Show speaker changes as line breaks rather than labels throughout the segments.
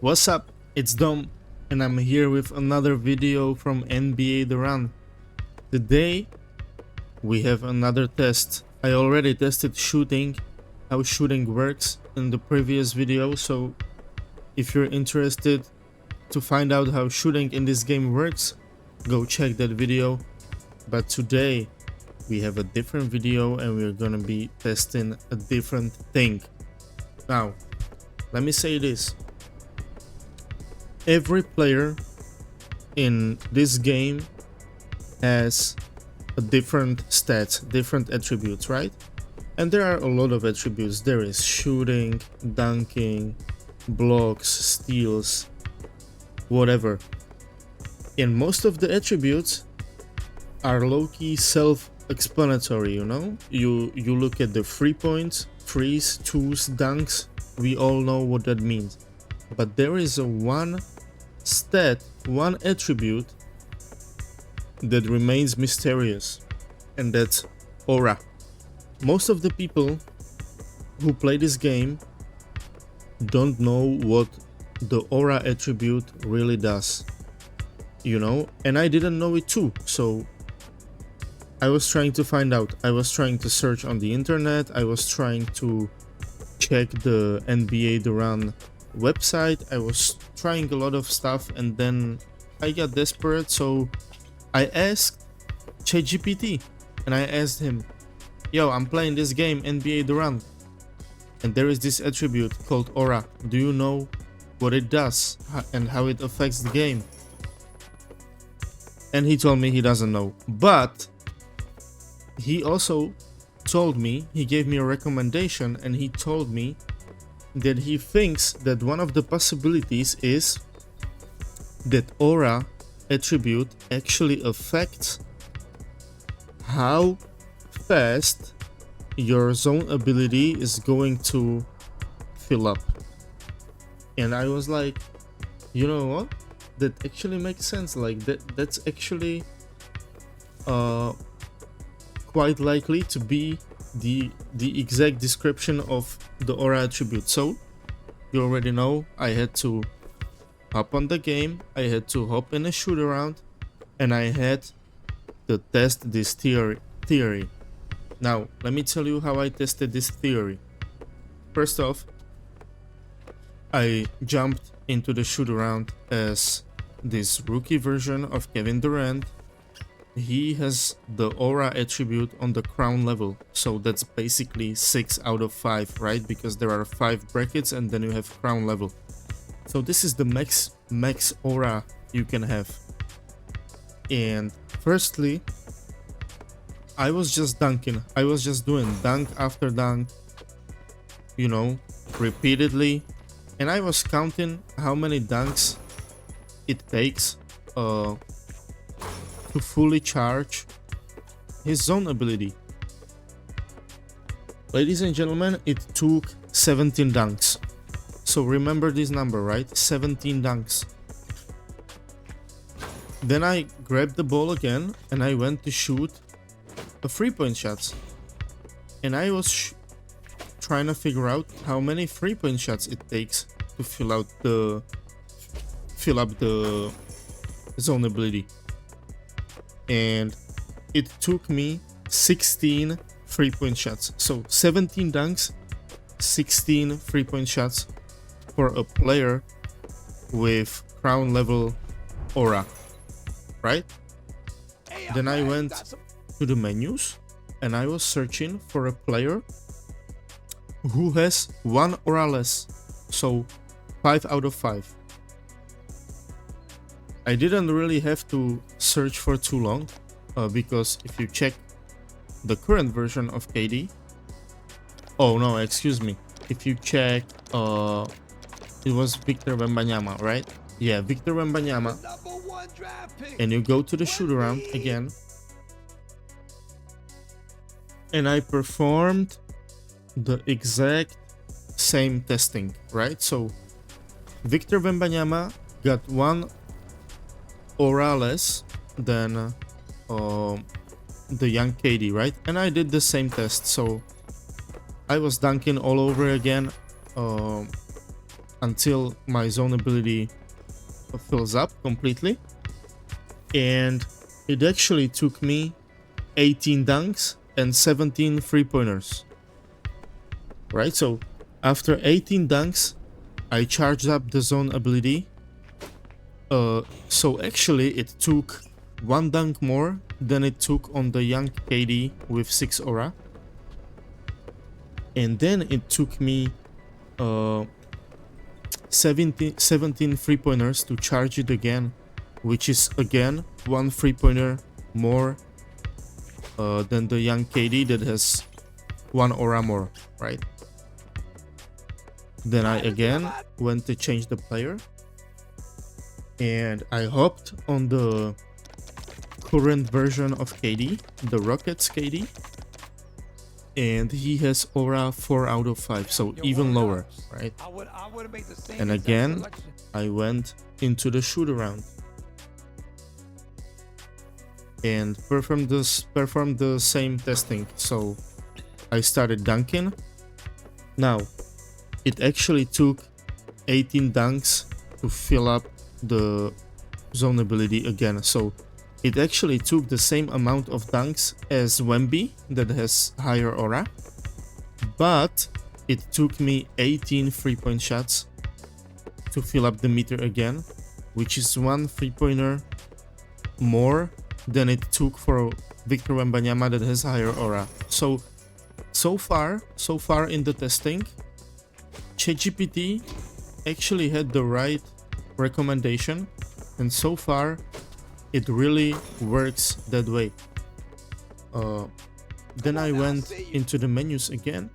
What's up? It's Dom, and I'm here with another video from NBA The Run. Today, we have another test. I already tested shooting, how shooting works in the previous video, so if you're interested to find out how shooting in this game works, go check that video. But today, we have a different video and we're gonna be testing a different thing. Now, let me say this. Every player in this game has a different stats, different attributes, right? And there are a lot of attributes. There is shooting, dunking, blocks, steals, whatever. And most of the attributes are low-key self-explanatory, you know? You look at the 3 points, threes, twos, dunks, we all know what that means. But there is a one stat, one attribute that remains mysterious, and that's aura. Most of the people who play this game don't know what the aura attribute really does, you know, and I didn't know it too, so I was trying to find out. I was trying to search on the internet, I was trying to check the NBA The Run website, I was trying a lot of stuff, and then I got desperate, so I asked ChatGPT and I asked him, yo, I'm playing this game NBA The Run and there is this attribute called aura. Do you know what it does and how it affects the game? And he told me he doesn't know, but he also told me, he gave me a recommendation, and he told me that he thinks that one of the possibilities is that aura attribute actually affects how fast your zone ability is going to fill up. And I was like, you know what, that actually makes sense. Like that's actually quite likely to be the exact description of the aura attribute. So you already know, I had to hop on the game, I had to hop in a shoot around, and I had to test this theory. Now let me tell you how I tested this theory. First off, I jumped into the shoot around as this rookie version of Kevin Durant. He has the aura attribute on the crown level, so that's basically 6 out of 5, right? Because there are 5 brackets and then you have crown level. So this is the max aura you can have. And firstly, I was just dunking. I was just doing dunk after dunk, you know, repeatedly. And I was counting how many dunks it takes to fully charge his zone ability. Ladies and gentlemen, it took 17 dunks. So remember this number, right? 17 dunks. Then I grabbed the ball again and I went to shoot a 3-point shots. And I was trying to figure out how many 3-point shots it takes to fill up the zone ability. And it took me 16 3-point shots. So 17 dunks, 16 3-point shots for a player with crown level aura, right? Then I went to the menus and I was searching for a player who has 1 aura less, so 5 out of 5. I didn't really have to search for too long, because if you check the current version of KD, oh no, excuse me, if you check, it was Victor Wembanyama, right? Yeah, Victor Wembanyama, and you go to the shoot around again, and I performed the exact same testing, right? So Victor Wembanyama got 1 aura less than the young KD, right? And I did the same test, so I was dunking all over again. until my zone ability fills up completely. And it actually took me 18 dunks and 17 3-pointers. Right, so after 18 dunks, I charged up the zone ability. So actually it took 1 dunk more than it took on the young KD with 6 aura. And then it took me 17 3-pointers to charge it again, which is again 1 3-pointer more than the young KD that has 1 aura more, right? Then I again went to change the player, and I hopped on the current version of KD, the Rockets KD, and he has aura 4 out of 5, so even lower, right? And again, I went into the shoot around and performed the same testing. So I started dunking. Now, it actually took 18 dunks to fill up the zone ability again. So it actually took the same amount of dunks as Wemby that has higher aura, but it took me 18 3-point shots to fill up the meter again, which is 1 3-pointer more than it took for Victor Wembanyama that has higher aura. So far in the testing, ChatGPT actually had the right recommendation, and so far it really works that way. Then I went into the menus again,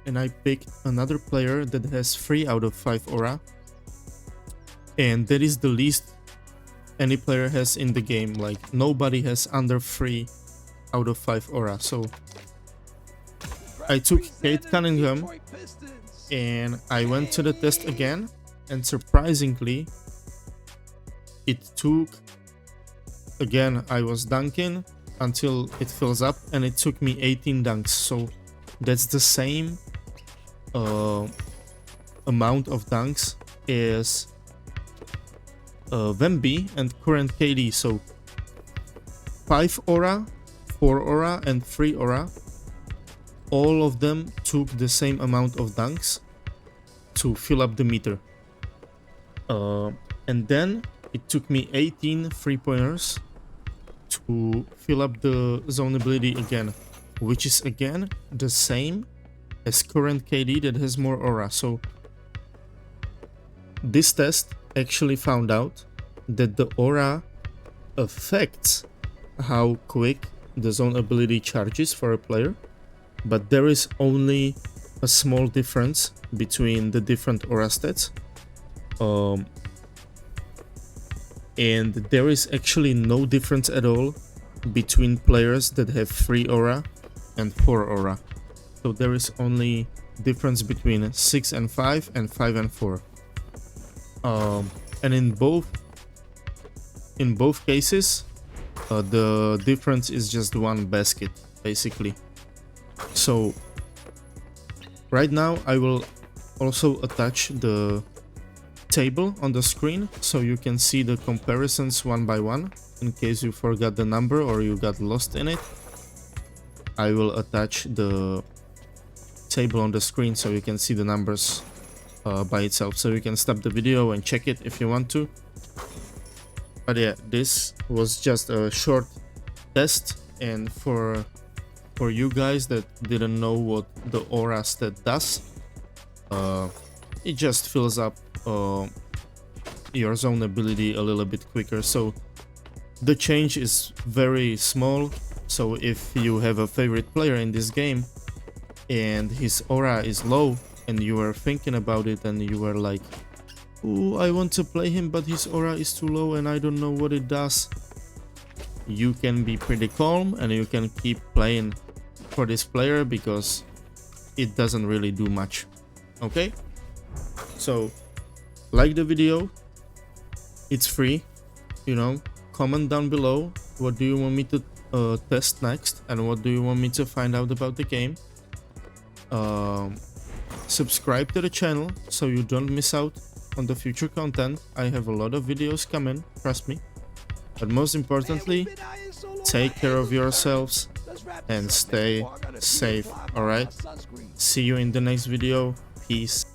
and I picked another player that has 3 out of 5 aura, and that is the least any player has in the game. Like, nobody has under 3 out of 5 aura. So I took Kate Cunningham and I went to the test again, and surprisingly it took, again, I was dunking until it fills up, and it took me 18 dunks. So that's the same amount of dunks as Wemby and current KD. So 5 aura, 4 aura, and 3 aura, all of them took the same amount of dunks to fill up the meter. And then it took me 18 3-pointers to fill up the zone ability again, which is again the same as current KD that has more aura. So this test actually found out that the aura affects how quick the zone ability charges for a player, but there is only a small difference between the different aura stats. And there is actually no difference at all between players that have 3 aura and 4 aura. So there is only difference between 6 and 5 and 5 and 4. And in both cases, the difference is just 1 basket, basically. So right now I will also attach the table on the screen so you can see the comparisons one by one in case you forgot the number or you got lost in it. I will attach the table on the screen so you can see the numbers by itself, so you can stop the video and check it if you want to. But yeah, this was just a short test, and for you guys that didn't know what the aura stat does, it just fills up your zone ability a little bit quicker. So the change is very small. So if you have a favorite player in this game and his aura is low and you are thinking about it and you are like, oh, I want to play him but his aura is too low and I don't know what it does, you can be pretty calm and you can keep playing for this player because it doesn't really do much. Okay, so like the video, it's free, you know. Comment down below what do you want me to test next and what do you want me to find out about the game. subscribe to the channel so you don't miss out on the future content. I have a lot of videos coming, trust me. But most importantly, take care of yourselves and stay safe, alright? See you in the next video. Peace.